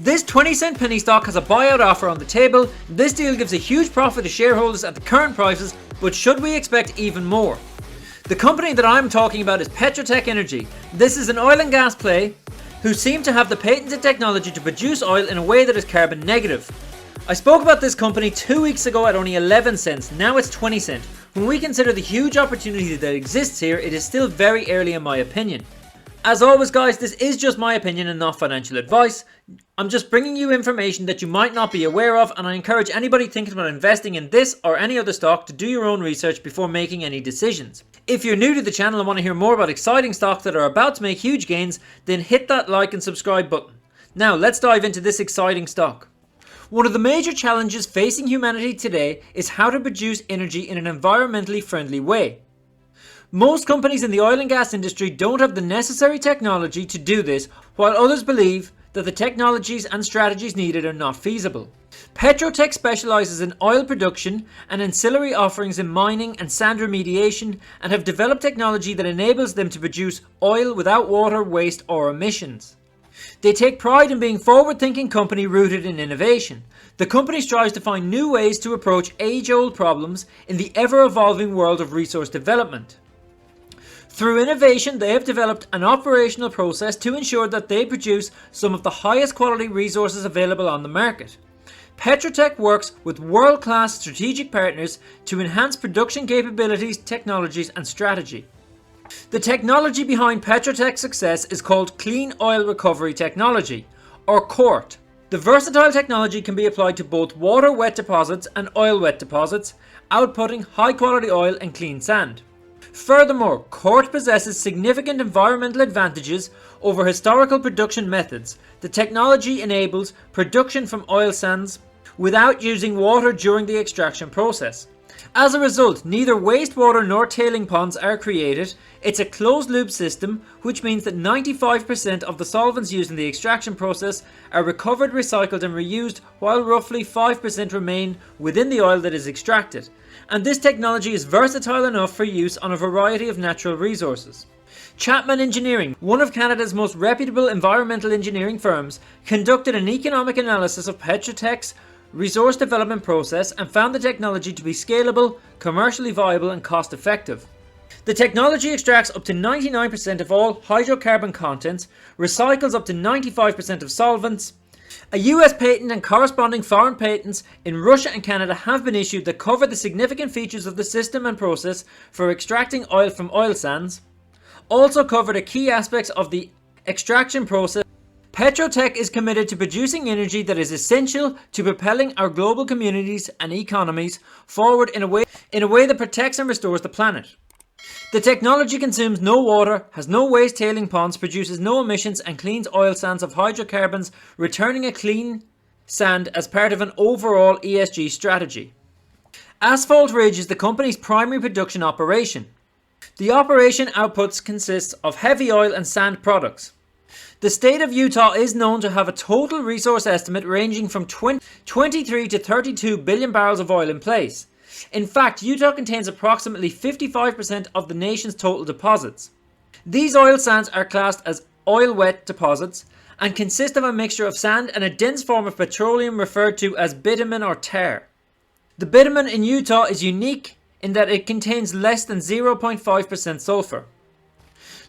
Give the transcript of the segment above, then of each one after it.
This 20-cent penny stock has a buyout offer on the table. This deal gives a huge profit to shareholders at the current prices, but should we expect even more? The company that I'm talking about is Petrotech Energy. This is an oil and gas play who seem to have the patented technology to produce oil in a way that is carbon negative. I spoke about this company 2 weeks ago at only 11 cents, now it's 20 cents. When we consider the huge opportunity that exists here, it is still very early in my opinion. As always guys, this is just my opinion and not financial advice. I'm just bringing you information that you might not be aware of, and I encourage anybody thinking about investing in this or any other stock to do your own research before making any decisions. If you're new to the channel and want to hear more about exciting stocks that are about to make huge gains, then hit that like and subscribe button. Now let's dive into this exciting stock. One of the major challenges facing humanity today is how to produce energy in an environmentally friendly way. Most companies in the oil and gas industry don't have the necessary technology to do this, while others believe that the technologies and strategies needed are not feasible. Petrotech specializes in oil production and ancillary offerings in mining and sand remediation, and have developed technology that enables them to produce oil without water, waste or emissions. They take pride in being a forward-thinking company rooted in innovation. The company strives to find new ways to approach age-old problems in the ever-evolving world of resource development. Through innovation, they have developed an operational process to ensure that they produce some of the highest quality resources available on the market. Petrotech works with world-class strategic partners to enhance production capabilities, technologies and strategy. The technology behind Petrotech's success is called Clean Oil Recovery Technology, or CORT. The versatile technology can be applied to both water wet deposits and oil wet deposits, outputting high quality oil and clean sand. Furthermore, CORT possesses significant environmental advantages over historical production methods. The technology enables production from oil sands without using water during the extraction process. As a result, neither wastewater nor tailing ponds are created. It's a closed loop system, which means that 95% of the solvents used in the extraction process are recovered, recycled and reused, while roughly 5% remain within the oil that is extracted. And this technology is versatile enough for use on a variety of natural resources. Chapman Engineering, one of Canada's most reputable environmental engineering firms, conducted an economic analysis of Petrotech's resource development process and found the technology to be scalable, commercially viable and cost effective. The technology extracts up to 99% of all hydrocarbon contents, recycles up to 95% of solvents. A US patent and corresponding foreign patents in Russia and Canada have been issued that cover the significant features of the system and process for extracting oil from oil sands. Also cover the key aspects of the extraction process. Petrotech is committed to producing energy that is essential to propelling our global communities and economies forward in a way that protects and restores the planet. The technology consumes no water, has no waste tailing ponds, produces no emissions and cleans oil sands of hydrocarbons, returning a clean sand as part of an overall ESG strategy. Asphalt Ridge is the company's primary production operation. The operation outputs consists of heavy oil and sand products. The state of Utah is known to have a total resource estimate ranging from 23 to 32 billion barrels of oil in place. In fact, Utah contains approximately 55% of the nation's total deposits. These oil sands are classed as oil wet deposits and consist of a mixture of sand and a dense form of petroleum referred to as bitumen or tar. The bitumen in Utah is unique in that it contains less than 0.5% sulfur.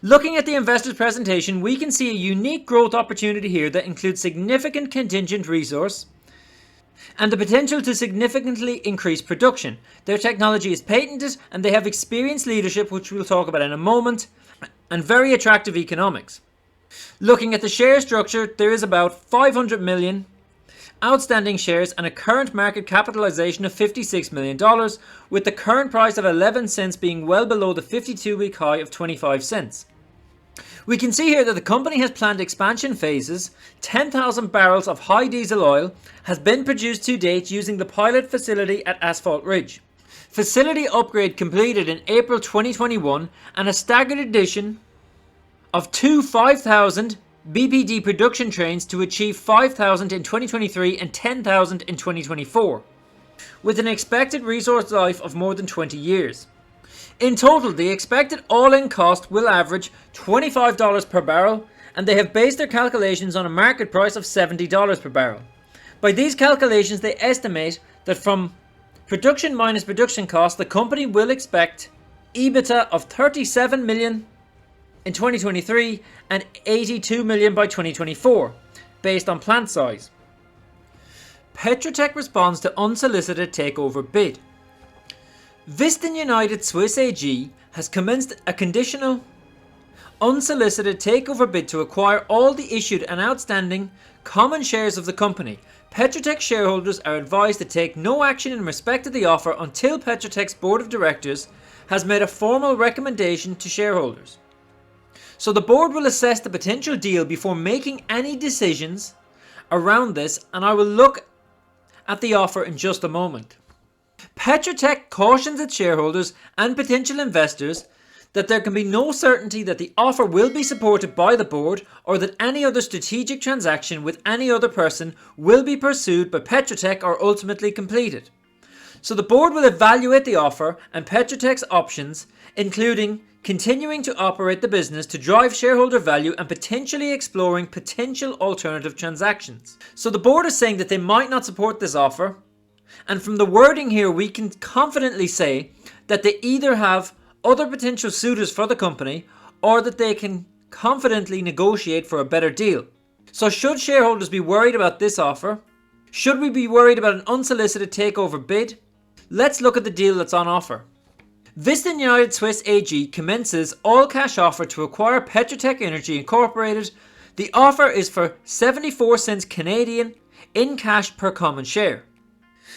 Looking at the investor's presentation, we can see a unique growth opportunity here that includes significant contingent resource and the potential to significantly increase production. Their technology is patented and they have experienced leadership, which we'll talk about in a moment, and very attractive economics. Looking at the share structure, there is about 500 million outstanding shares and a current market capitalization of $56 million, with the current price of 11 cents being well below the 52-week high of 25 cents. We can see here that the company has planned expansion phases. 10,000 barrels of high diesel oil has been produced to date using the pilot facility at Asphalt Ridge. Facility upgrade completed in April 2021 and a staggered addition of two 5,000 BPD production trains to achieve 5,000 in 2023 and 10,000 in 2024, with an expected resource life of more than 20 years. In total, the expected all-in cost will average $25 per barrel and they have based their calculations on a market price of $70 per barrel. By these calculations, they estimate that from production minus production costs, the company will expect EBITDA of $37 million in 2023 and $82 million by 2024, based on plant size. Petrotech responds to unsolicited takeover bid. Vistin United Swiss AG has commenced a conditional unsolicited takeover bid to acquire all the issued and outstanding common shares of the company. Petrotech shareholders are advised to take no action in respect of the offer until Petrotech's board of directors has made a formal recommendation to shareholders. So the board will assess the potential deal before making any decisions around this, and I will look at the offer in just a moment. Petrotech cautions its shareholders and potential investors that there can be no certainty that the offer will be supported by the board or that any other strategic transaction with any other person will be pursued by Petrotech or ultimately completed. So the board will evaluate the offer and Petrotech's options, including continuing to operate the business to drive shareholder value and potentially exploring potential alternative transactions. So the board is saying that they might not support this offer, and from the wording here we can confidently say that they either have other potential suitors for the company or that they can confidently negotiate for a better deal. So should shareholders be worried about this offer? Should we be worried about an unsolicited takeover bid? Let's look at the deal that's on offer. Vistin United Swiss AG commences all-cash offer to acquire Petrotech Energy Incorporated. The offer is for 74 cents Canadian in cash per common share.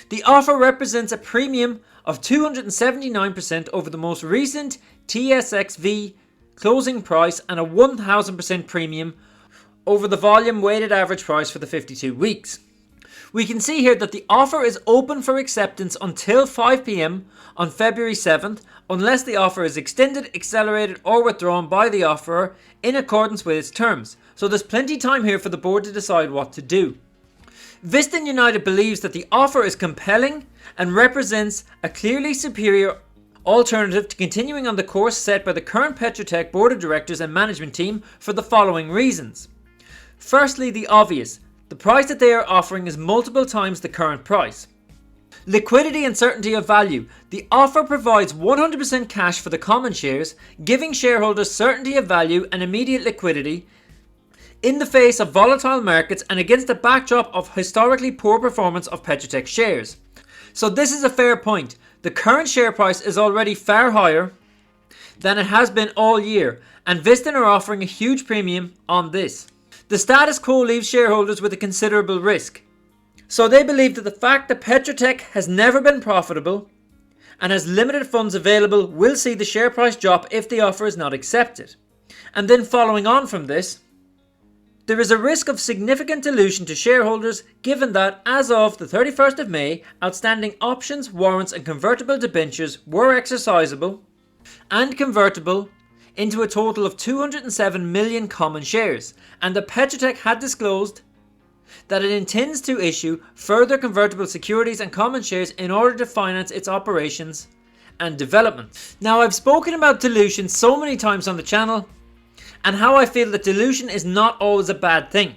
The offer represents a premium of 279% over the most recent TSXV closing price and a 1000% premium over the volume weighted average price for the 52 weeks. We can see here that the offer is open for acceptance until 5 p.m. on February 7th unless the offer is extended, accelerated or withdrawn by the offerer in accordance with its terms. So there's plenty of time here for the board to decide what to do. Vistin United believes that the offer is compelling and represents a clearly superior alternative to continuing on the course set by the current Petrotech board of directors and management team for the following reasons. Firstly, the obvious. The price that they are offering is multiple times the current price. Liquidity and certainty of value. The offer provides 100% cash for the common shares, giving shareholders certainty of value and immediate liquidity in the face of volatile markets and against the backdrop of historically poor performance of Petrotech shares. So this is a fair point. The current share price is already far higher than it has been all year, and Vistin are offering a huge premium on this. The status quo leaves shareholders with a considerable risk. So they believe that the fact that Petrotech has never been profitable and has limited funds available will see the share price drop if the offer is not accepted. And then following on from this, there is a risk of significant dilution to shareholders given that, as of the 31st of May, outstanding options, warrants and convertible debentures were exercisable and convertible into a total of 207 million common shares, and that Petrotech had disclosed that it intends to issue further convertible securities and common shares in order to finance its operations and development. Now, I've spoken about dilution so many times on the channel, and how I feel that dilution is not always a bad thing.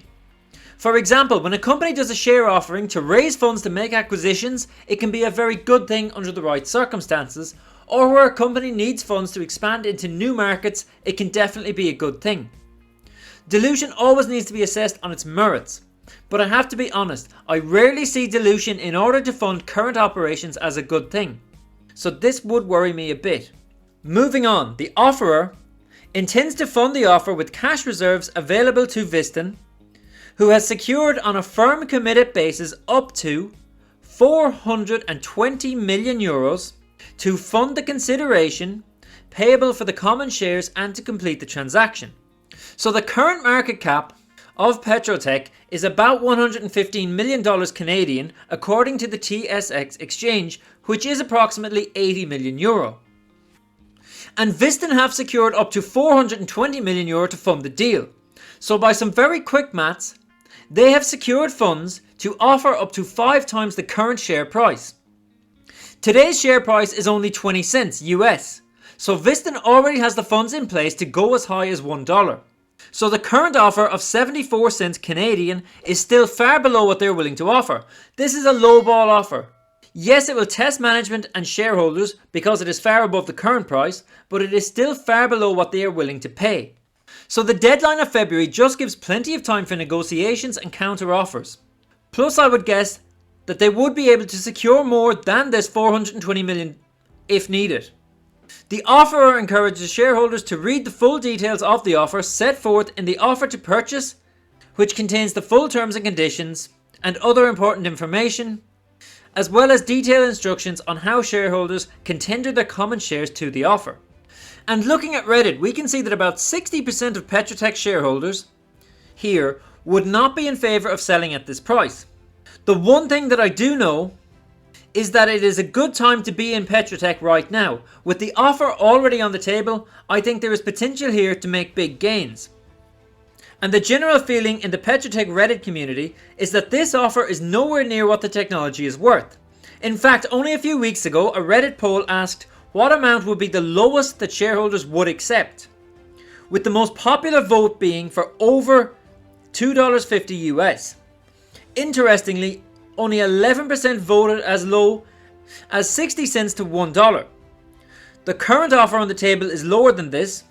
For example, when a company does a share offering to raise funds to make acquisitions, it can be a very good thing under the right circumstances, or where a company needs funds to expand into new markets, it can definitely be a good thing. Dilution always needs to be assessed on its merits, but I have to be honest, I rarely see dilution in order to fund current operations as a good thing. So this would worry me a bit. Moving on, the offerer intends to fund the offer with cash reserves available to Vistin, who has secured on a firm committed basis up to 420 million euros to fund the consideration payable for the common shares and to complete the transaction. So the current market cap of Petrotech is about $115 million Canadian according to the TSX exchange, which is approximately 80 million euro. And Vistin have secured up to 420 million euro to fund the deal. So by some very quick maths, they have secured funds to offer up to 5 times the current share price. Today's share price is only 20 cents US, so Vistin already has the funds in place to go as high as $1. So the current offer of 74 cents Canadian is still far below what they're willing to offer. This is a lowball offer. Yes, it will test management and shareholders because it is far above the current price, but it is still far below what they are willing to pay. So the deadline of February just gives plenty of time for negotiations and counter offers. Plus, I would guess that they would be able to secure more than this 420 million if needed. The offerer encourages shareholders to read the full details of the offer set forth in the offer to purchase, which contains the full terms and conditions and other important information, as well as detailed instructions on how shareholders can tender their common shares to the offer. And looking at Reddit, we can see that about 60% of Petrotech shareholders here would not be in favour of selling at this price. The one thing that I do know is that it is a good time to be in Petrotech right now. With the offer already on the table, I think there is potential here to make big gains. And the general feeling in the Petrotech Reddit community is that this offer is nowhere near what the technology is worth. In fact, only a few weeks ago, a Reddit poll asked what amount would be the lowest that shareholders would accept, with the most popular vote being for over $2.50 US. Interestingly, only 11% voted as low as 60 cents to $1. The current offer on the table is lower than this,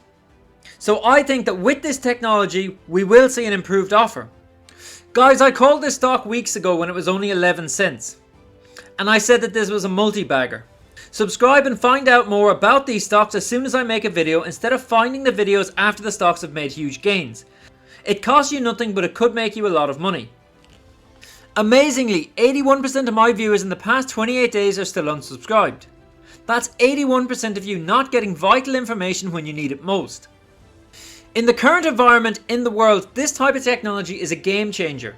so I think that with this technology we will see an improved offer. Guys, I called this stock weeks ago when it was only 11 cents, and I said that this was a multi-bagger. Subscribe and find out more about these stocks as soon as I make a video, instead of finding the videos after the stocks have made huge gains. It costs you nothing, but it could make you a lot of money. Amazingly, 81% of my viewers in the past 28 days are still unsubscribed. That's 81% of you not getting vital information when you need it most. In the current environment in the world, this type of technology is a game changer.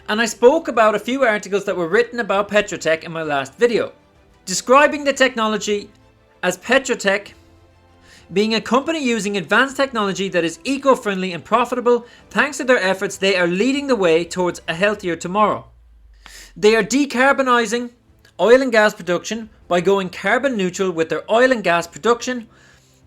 And I spoke about a few articles that were written about Petrotech in my last video, describing the technology as Petrotech being a company using advanced technology that is eco-friendly and profitable. Thanks to their efforts, they are leading the way towards a healthier tomorrow. They are decarbonising oil and gas production by going carbon neutral with their oil and gas production.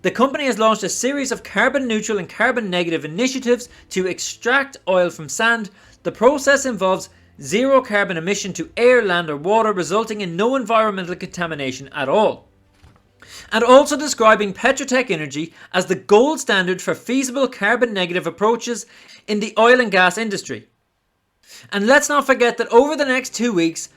The company has launched a series of carbon neutral and carbon negative initiatives to extract oil from sand. The process involves zero carbon emission to air, land or water, resulting in no environmental contamination at all. And also describing Petrotech Energy as the gold standard for feasible carbon negative approaches in the oil and gas industry. And let's not forget that over the next 2 weeks,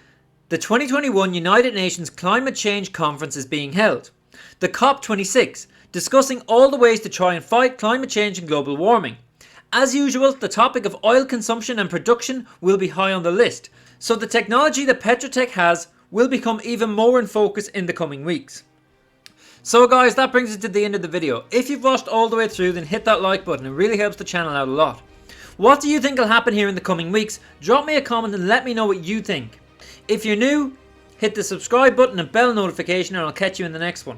the 2021 United Nations Climate Change Conference is being held, the COP26, discussing all the ways to try and fight climate change and global warming. As usual, the topic of oil consumption and production will be high on the list, so the technology that Petrotech has will become even more in focus in the coming weeks. So guys, that brings us to the end of the video. If you've watched all the way through, then hit that like button, it really helps the channel out a lot. What do you think will happen here in the coming weeks? Drop me a comment and let me know what you think. If you're new, hit the subscribe button and bell notification, and I'll catch you in the next one.